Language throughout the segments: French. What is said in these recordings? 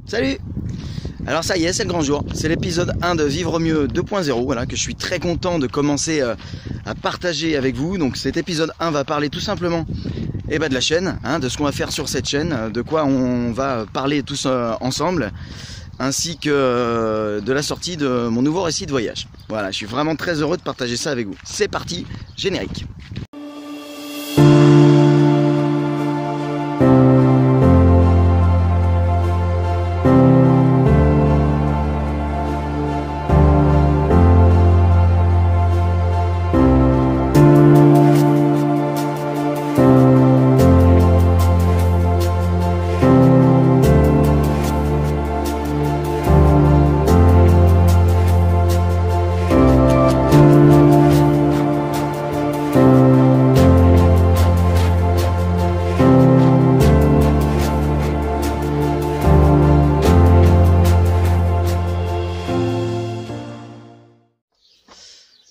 Salut! Alors ça y est, c'est le grand jour, c'est l'épisode 1 de Vivre Mieux 2.0, voilà, que je suis très content de commencer à partager avec vous. Donc cet épisode 1 va parler tout simplement de la chaîne, de ce qu'on va faire sur cette chaîne, de quoi on va parler tous ensemble, ainsi que de la sortie de mon nouveau récit de voyage. Voilà, je suis vraiment très heureux de partager ça avec vous. C'est parti, générique.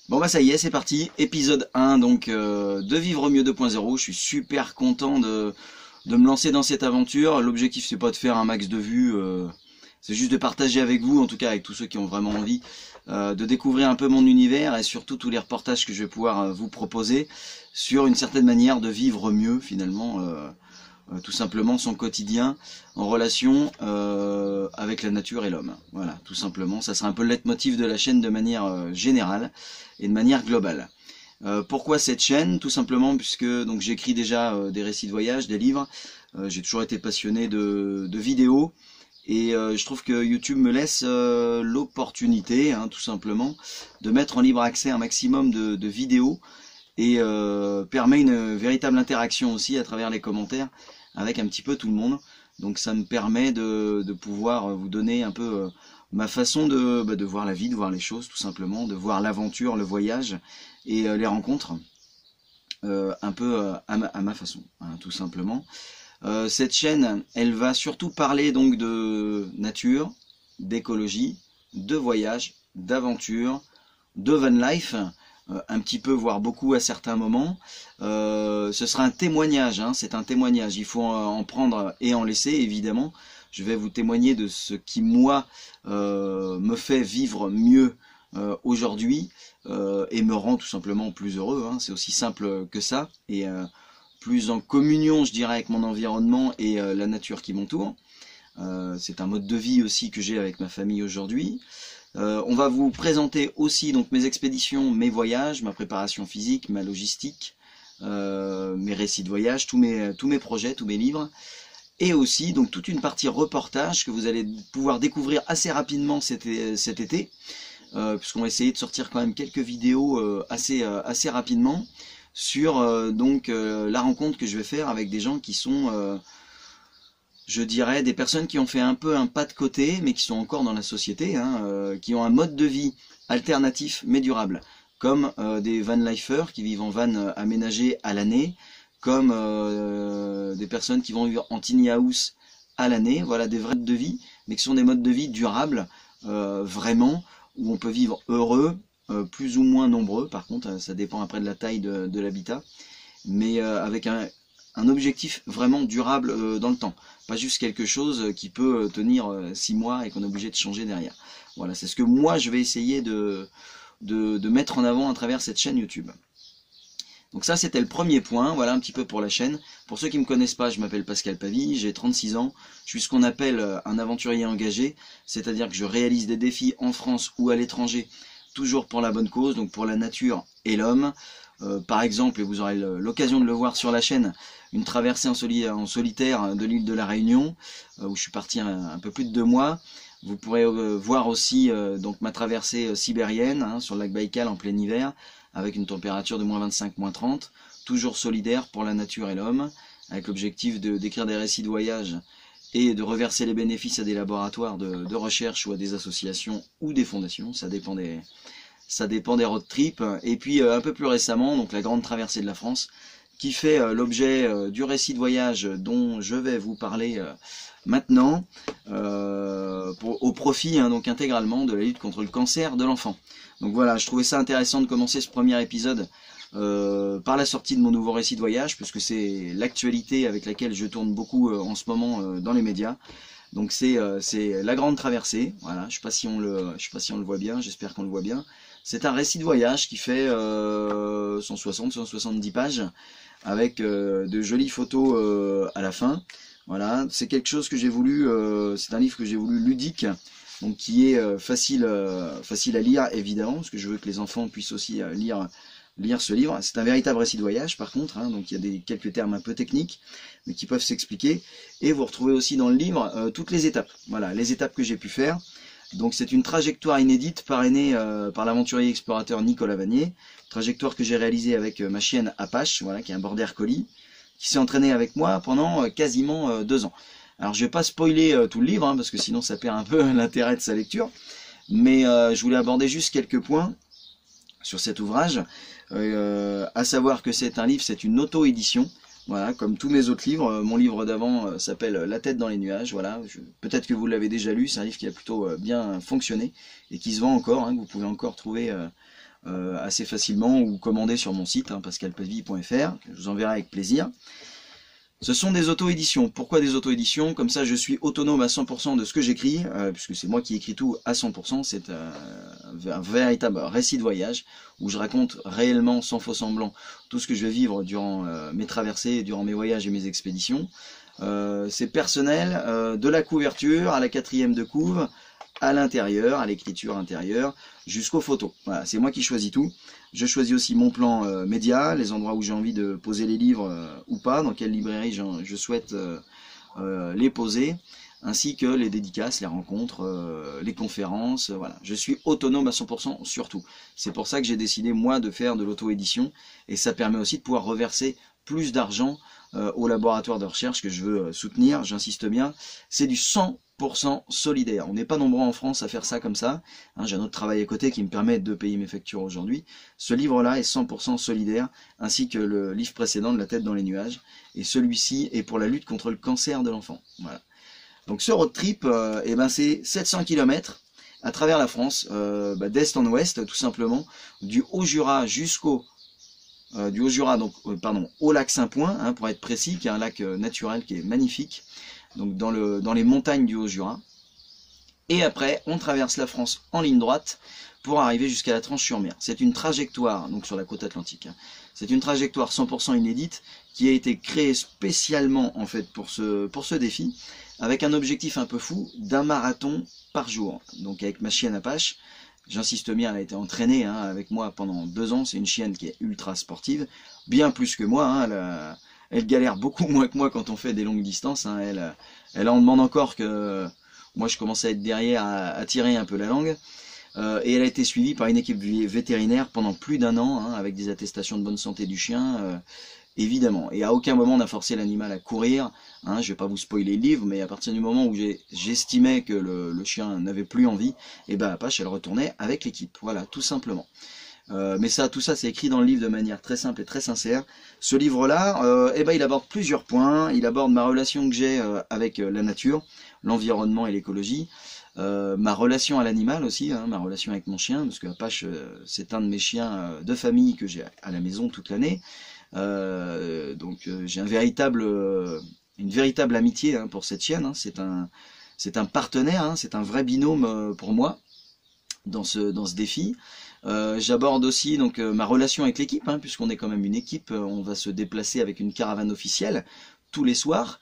Bon bah ça y est, c'est parti, épisode 1 donc de Vivre Mieux 2.0. Je suis super content de me lancer dans cette aventure. L'objectif c'est pas de faire un max de vues, c'est juste de partager avec vous, en tout cas avec tous ceux qui ont vraiment envie de découvrir un peu mon univers et surtout tous les reportages que je vais pouvoir vous proposer sur une certaine manière de vivre mieux finalement, tout simplement son quotidien en relation avec la nature et l'homme. Voilà, tout simplement, ça sera un peu le leitmotiv de la chaîne de manière générale et de manière globale. Pourquoi cette chaîne? Tout simplement puisque donc j'écris déjà des récits de voyage, des livres, j'ai toujours été passionné de vidéos, et je trouve que YouTube me laisse l'opportunité, tout simplement, de mettre en libre accès un maximum de vidéos, et permet une véritable interaction aussi à travers les commentaires avec un petit peu tout le monde. Donc ça me permet de pouvoir vous donner un peu ma façon de voir la vie, de voir les choses tout simplement, de voir l'aventure, le voyage et les rencontres un peu à ma façon, tout simplement. Cette chaîne, elle va surtout parler donc de nature, d'écologie, de voyage, d'aventure, de van life, un petit peu, voire beaucoup à certains moments. Ce sera un témoignage, c'est un témoignage, il faut en prendre et en laisser évidemment. Je vais vous témoigner de ce qui moi me fait vivre mieux aujourd'hui et me rend tout simplement plus heureux, c'est aussi simple que ça, et plus en communion je dirais avec mon environnement et la nature qui m'entoure. C'est un mode de vie aussi que j'ai avec ma famille aujourd'hui. On va vous présenter aussi donc mes expéditions, mes voyages, ma préparation physique, ma logistique, mes récits de voyage, tous mes projets, tous mes livres, et aussi donc toute une partie reportage que vous allez pouvoir découvrir assez rapidement cet été, puisqu'on va essayer de sortir quand même quelques vidéos assez rapidement sur la rencontre que je vais faire avec des gens qui sont je dirais des personnes qui ont fait un peu un pas de côté, mais qui sont encore dans la société, qui ont un mode de vie alternatif mais durable, comme des van-lifers qui vivent en van aménagé à l'année, comme des personnes qui vont vivre en tiny house à l'année. Voilà, des vrais modes de vie, mais qui sont des modes de vie durables, vraiment, où on peut vivre heureux, plus ou moins nombreux, par contre, ça dépend après de la taille de l'habitat, mais avec un objectif vraiment durable dans le temps, pas juste quelque chose qui peut tenir 6 mois et qu'on est obligé de changer derrière. Voilà, c'est ce que moi je vais essayer de mettre en avant à travers cette chaîne YouTube. Donc ça c'était le premier point, voilà un petit peu pour la chaîne. Pour ceux qui ne me connaissent pas, je m'appelle Pascal Pavie, j'ai 36 ans, je suis ce qu'on appelle un aventurier engagé, c'est-à-dire que je réalise des défis en France ou à l'étranger, toujours pour la bonne cause, donc pour la nature et l'homme. Par exemple, et vous aurez l'occasion de le voir sur la chaîne, une traversée en solitaire de l'île de la Réunion, où je suis parti un peu plus de 2 mois. Vous pourrez voir aussi donc ma traversée sibérienne sur le lac Baïkal en plein hiver, avec une température de -25, -30, toujours solidaire pour la nature et l'homme, avec l'objectif d'écrire des récits de voyage et de reverser les bénéfices à des laboratoires de recherche ou à des associations ou des fondations, ça dépend des road trips. Et puis un peu plus récemment, donc la grande traversée de la France, qui fait l'objet du récit de voyage dont je vais vous parler maintenant, au profit donc intégralement de la lutte contre le cancer de l'enfant. Donc voilà, je trouvais ça intéressant de commencer ce premier épisode par la sortie de mon nouveau récit de voyage, puisque c'est l'actualité avec laquelle je tourne beaucoup en ce moment dans les médias. Donc c'est La Grande Traversée. Voilà, je sais pas si on le voit bien. J'espère qu'on le voit bien. C'est un récit de voyage qui fait 160-170 pages avec de jolies photos à la fin. Voilà, c'est quelque chose que j'ai voulu. C'est un livre que j'ai voulu ludique, donc qui est facile à lire évidemment, parce que je veux que les enfants puissent aussi lire ce livre. C'est un véritable récit de voyage par contre, hein, donc il y a quelques termes un peu techniques, mais qui peuvent s'expliquer. Et vous retrouvez aussi dans le livre toutes les étapes. Voilà, les étapes que j'ai pu faire. Donc c'est une trajectoire inédite parrainée par l'aventurier explorateur Nicolas Vanier. Trajectoire que j'ai réalisée avec ma chienne Apache, voilà, qui est un border collie, qui s'est entraîné avec moi pendant quasiment 2 ans. Alors je vais pas spoiler tout le livre, hein, parce que sinon ça perd un peu l'intérêt de sa lecture. Mais je voulais aborder juste quelques points sur cet ouvrage. À savoir que c'est un livre, c'est une auto-édition. Voilà, comme tous mes autres livres. Mon livre d'avant s'appelle La tête dans les nuages. Voilà, peut-être que vous l'avez déjà lu. C'est un livre qui a plutôt bien fonctionné et qui se vend encore, hein, que vous pouvez encore trouver assez facilement ou commander sur mon site, hein, pascalpavie.fr. Je vous enverrai avec plaisir. Ce sont des auto-éditions. Pourquoi des auto-éditions? Comme ça, je suis autonome à 100% de ce que j'écris, puisque c'est moi qui écris tout à 100%. C'est un véritable récit de voyage, où je raconte réellement, sans faux semblant, tout ce que je vais vivre durant mes traversées, durant mes voyages et mes expéditions. C'est personnel, de la couverture à la 4e de couve, à l'intérieur, à l'écriture intérieure, jusqu'aux photos. Voilà, c'est moi qui choisis tout. Je choisis aussi mon plan média, les endroits où j'ai envie de poser les livres ou pas, dans quelle librairie je souhaite les poser, ainsi que les dédicaces, les rencontres, les conférences. Voilà, je suis autonome à 100% sur tout. C'est pour ça que j'ai décidé, moi, de faire de l'auto-édition, et ça permet aussi de pouvoir reverser plus d'argent au laboratoire de recherche que je veux soutenir. J'insiste bien, c'est du 100% solidaire. On n'est pas nombreux en France à faire ça comme ça. Hein, j'ai un autre travail à côté qui me permet de payer mes factures aujourd'hui. Ce livre-là est 100% solidaire, ainsi que le livre précédent de La tête dans les nuages. Et celui-ci est pour la lutte contre le cancer de l'enfant. Voilà. Donc ce road trip, c'est 700 km à travers la France, d'est en ouest, tout simplement, du Haut-Jura jusqu'au au lac Saint-Point, hein, pour être précis, qui est un lac naturel qui est magnifique, donc dans les montagnes du Haut-Jura. Et après, on traverse la France en ligne droite pour arriver jusqu'à la Tranche-sur-Mer. C'est une trajectoire, donc sur la côte atlantique, hein. C'est une trajectoire 100% inédite qui a été créée spécialement en fait pour ce défi, avec un objectif un peu fou d'un marathon par jour. Donc avec ma chienne Apache, j'insiste bien, elle a été entraînée, hein, avec moi pendant 2 ans. C'est une chienne qui est ultra sportive, bien plus que moi, hein. Elle galère beaucoup moins que moi quand on fait des longues distances, hein. Elle en demande encore que moi je commence à être derrière, à tirer un peu la langue. Et elle a été suivie par une équipe vétérinaire pendant plus d'1 an, hein, avec des attestations de bonne santé du chien, évidemment. Et à aucun moment on a forcé l'animal à courir, hein. Je vais pas vous spoiler le livre, mais à partir du moment où j'estimais que le chien n'avait plus envie, et Apache elle retournait avec l'équipe. Voilà, tout simplement. Mais tout ça c'est écrit dans le livre de manière très simple et très sincère. Ce livre-là, il aborde plusieurs points. Il aborde ma relation que j'ai avec la nature, l'environnement et l'écologie. Ma relation à l'animal aussi, hein, ma relation avec mon chien, parce que Apache c'est un de mes chiens de famille que j'ai à la maison toute l'année. Donc j'ai une véritable amitié, hein, pour cette chienne, hein. C'est un partenaire, hein, c'est un vrai binôme pour moi dans ce défi. J'aborde aussi donc ma relation avec l'équipe, hein, puisqu'on est quand même une équipe. On va se déplacer avec une caravane officielle tous les soirs,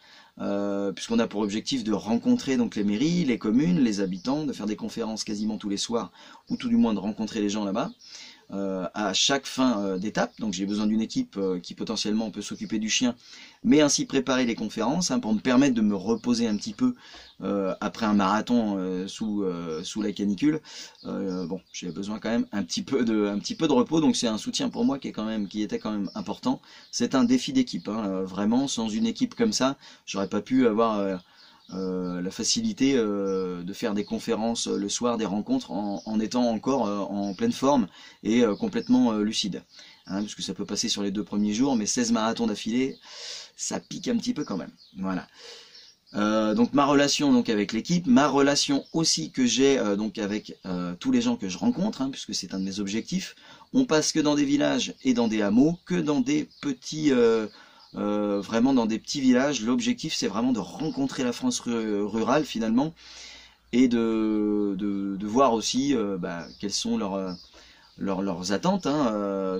puisqu'on a pour objectif de rencontrer donc les mairies, les communes, les habitants, de faire des conférences quasiment tous les soirs, ou tout du moins de rencontrer les gens là-bas. À chaque fin d'étape, donc j'ai besoin d'une équipe qui potentiellement peut s'occuper du chien, mais ainsi préparer les conférences, hein, pour me permettre de me reposer un petit peu après un marathon sous la canicule. Bon, j'ai besoin quand même un petit peu de repos, donc c'est un soutien pour moi qui était quand même important. C'est un défi d'équipe, hein, vraiment. Sans une équipe comme ça, j'aurais pas pu avoir la facilité de faire des conférences le soir, des rencontres en étant encore en pleine forme et complètement lucide, hein, parce que ça peut passer sur les 2 premiers jours, mais 16 marathons d'affilée, ça pique un petit peu quand même. Voilà. Donc ma relation donc avec l'équipe, ma relation aussi que j'ai donc avec tous les gens que je rencontre, hein, puisque c'est un de mes objectifs. On passe que dans des villages et dans des hameaux, que dans des petits vraiment dans des petits villages. L'objectif c'est vraiment de rencontrer la France rurale finalement, et de voir aussi quelles sont leurs attentes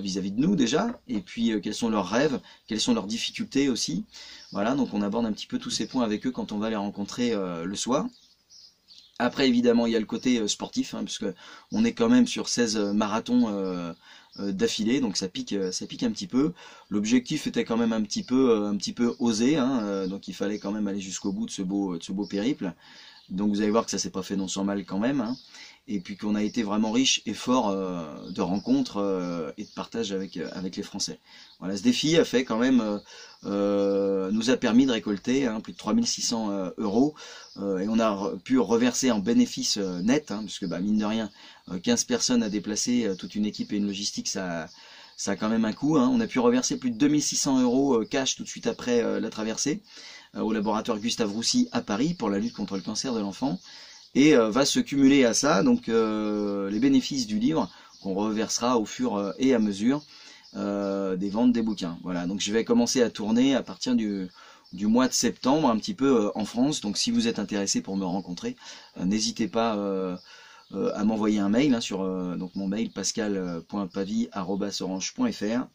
vis-à-vis de nous déjà, et puis quels sont leurs rêves, quelles sont leurs difficultés aussi. Voilà, donc on aborde un petit peu tous ces points avec eux quand on va les rencontrer le soir. Après évidemment il y a le côté sportif, puisque on est quand même sur 16 marathons d'affilée, donc ça pique un petit peu. L'objectif était quand même un petit peu osé, donc il fallait quand même aller jusqu'au bout de ce beau périple. Donc vous allez voir que ça s'est pas fait non sans mal quand même, et puis qu'on a été vraiment riche et fort de rencontres et de partage avec les Français. Voilà, ce défi a fait quand même, nous a permis de récolter plus de 3600 euros, et on a pu reverser en bénéfice net, parce que mine de rien, 15 personnes à déplacer, toute une équipe et une logistique, ça a quand même un coût. On a pu reverser plus de 2600 euros cash tout de suite après la traversée, au laboratoire Gustave Roussy à Paris pour la lutte contre le cancer de l'enfant, et va se cumuler à ça donc les bénéfices du livre qu'on reversera au fur et à mesure des ventes des bouquins. Voilà, donc je vais commencer à tourner à partir du mois de septembre un petit peu en France, donc si vous êtes intéressé pour me rencontrer, n'hésitez pas à m'envoyer un mail sur donc mon mail pascal.pavie@orange.fr,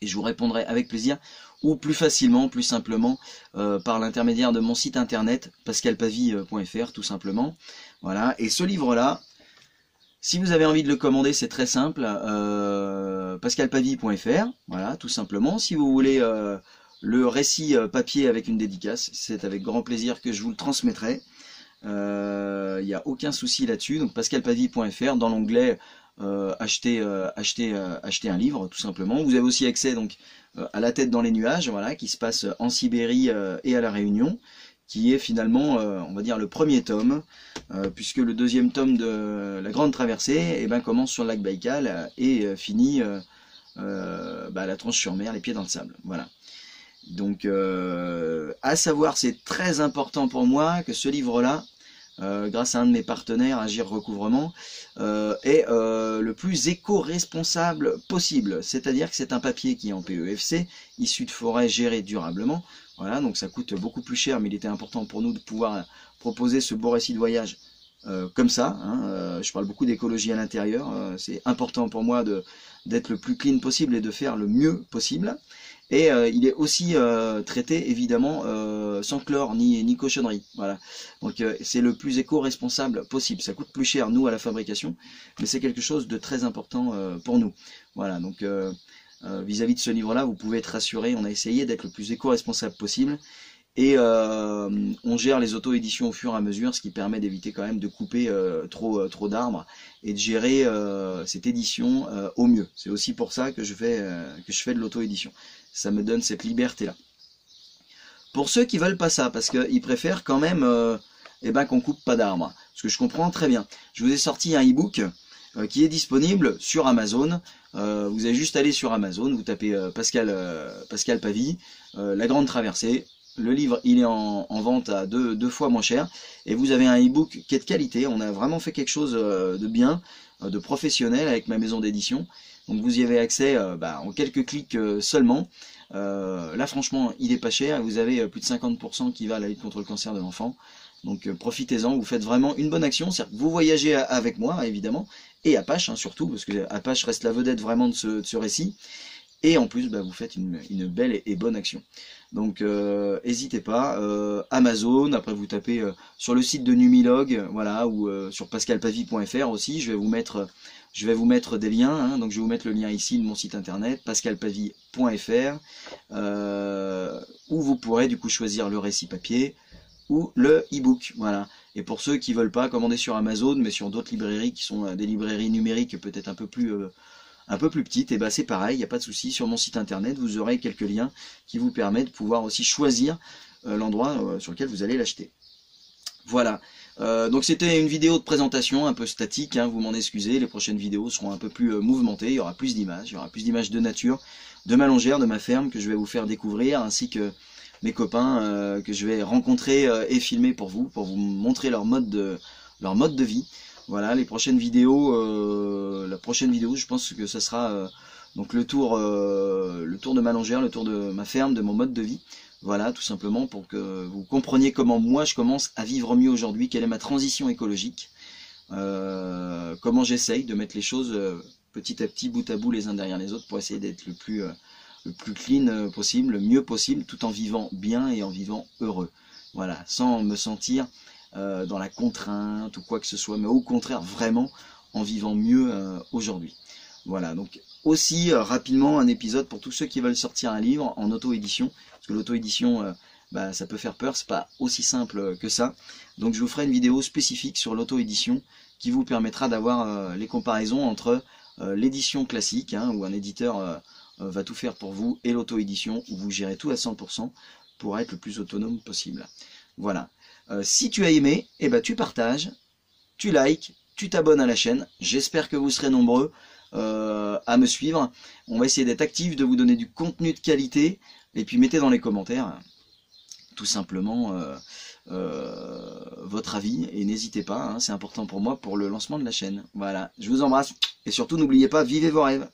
et je vous répondrai avec plaisir, ou plus facilement, plus simplement, par l'intermédiaire de mon site internet, pascalpavie.fr, tout simplement. Voilà, et ce livre-là, si vous avez envie de le commander, c'est très simple, pascalpavie.fr, voilà, tout simplement. Si vous voulez le récit papier avec une dédicace, c'est avec grand plaisir que je vous le transmettrai. Il n'y a aucun souci là-dessus, donc pascalpavie.fr, dans l'onglet acheter un livre, tout simplement. Vous avez aussi accès donc à La tête dans les nuages, voilà, qui se passe en Sibérie et à La Réunion, qui est finalement, on va dire, le premier tome, puisque le deuxième tome de La Grande Traversée commence sur le lac Baïkal et finit à la Tranche-sur-Mer, les pieds dans le sable. Voilà. Donc, à savoir, c'est très important pour moi que ce livre-là, grâce à un de mes partenaires, Agir Recouvrement, est le plus éco-responsable possible. C'est-à-dire que c'est un papier qui est en PEFC, issu de forêts gérées durablement. Voilà, donc ça coûte beaucoup plus cher, mais il était important pour nous de pouvoir proposer ce beau récit de voyage comme ça. Je parle beaucoup d'écologie à l'intérieur. C'est important pour moi d'être le plus clean possible et de faire le mieux possible. Et il est aussi traité évidemment sans chlore ni cochonnerie. Voilà. Donc c'est le plus éco-responsable possible. Ça coûte plus cher nous à la fabrication, mais c'est quelque chose de très important pour nous. Voilà. Donc vis-à-vis de ce livre-là, vous pouvez être rassuré. On a essayé d'être le plus éco-responsable possible. Et on gère les auto-éditions au fur et à mesure, ce qui permet d'éviter quand même de couper trop d'arbres et de gérer cette édition au mieux. C'est aussi pour ça que je fais de l'auto-édition. Ça me donne cette liberté-là. Pour ceux qui veulent pas ça, parce qu'ils préfèrent quand même qu'on coupe pas d'arbres, ce que je comprends très bien. Je vous ai sorti un e-book qui est disponible sur Amazon. Vous avez juste à aller sur Amazon, vous tapez Pascal Pavie, La Grande Traversée. Le livre, il est en vente à deux fois moins cher. Et vous avez un e-book qui est de qualité. On a vraiment fait quelque chose de bien, de professionnel avec ma maison d'édition. Donc vous y avez accès en quelques clics seulement. Là franchement, il est pas cher. Vous avez plus de 50% qui va à la lutte contre le cancer de l'enfant. Donc profitez-en, vous faites vraiment une bonne action. C'est-à-dire que vous voyagez avec moi, évidemment, et Apache surtout, parce que Apache reste la vedette vraiment de ce récit. Et en plus, vous faites une belle et bonne action. Donc, n'hésitez pas. Amazon, après vous tapez sur le site de Numilog, voilà, ou sur pascalpavie.fr aussi. Je vais vous mettre des liens. Donc, je vais vous mettre le lien ici de mon site internet, pascalpavie.fr, où vous pourrez du coup choisir le récit papier ou le e-book. Voilà. Et pour ceux qui veulent pas commander sur Amazon, mais sur d'autres librairies qui sont des librairies numériques peut-être un peu plus petites, et c'est pareil, il n'y a pas de souci. Sur mon site internet, vous aurez quelques liens qui vous permettent de pouvoir aussi choisir l'endroit sur lequel vous allez l'acheter. Voilà. Donc c'était une vidéo de présentation un peu statique, vous m'en excusez. Les prochaines vidéos seront un peu plus mouvementées, il y aura plus d'images, de nature, de ma longère, de ma ferme que je vais vous faire découvrir, ainsi que mes copains que je vais rencontrer et filmer pour vous montrer leur mode de vie. Voilà, les prochaines vidéos, la prochaine vidéo, je pense que ça sera Donc le tour de ma longère, le tour de ma ferme, de mon mode de vie. Voilà, tout simplement pour que vous compreniez comment moi je commence à vivre mieux aujourd'hui, quelle est ma transition écologique, comment j'essaye de mettre les choses petit à petit, bout à bout, les uns derrière les autres, pour essayer d'être le plus clean possible, le mieux possible, tout en vivant bien et en vivant heureux. Voilà, sans me sentir dans la contrainte ou quoi que ce soit, mais au contraire, vraiment, en vivant mieux aujourd'hui. Voilà, donc aussi rapidement un épisode pour tous ceux qui veulent sortir un livre en auto-édition, parce que l'auto-édition, ça peut faire peur, c'est pas aussi simple que ça. Donc je vous ferai une vidéo spécifique sur l'auto-édition qui vous permettra d'avoir les comparaisons entre l'édition classique, hein, où un éditeur va tout faire pour vous, et l'auto-édition, où vous gérez tout à 100% pour être le plus autonome possible. Voilà. Si tu as aimé, eh ben, tu partages, tu likes, tu t'abonnes à la chaîne. J'espère que vous serez nombreux à me suivre. On va essayer d'être actifs, de vous donner du contenu de qualité. Et puis mettez dans les commentaires tout simplement votre avis. Et n'hésitez pas, hein, c'est important pour moi pour le lancement de la chaîne. Voilà, je vous embrasse. Et surtout n'oubliez pas, vivez vos rêves.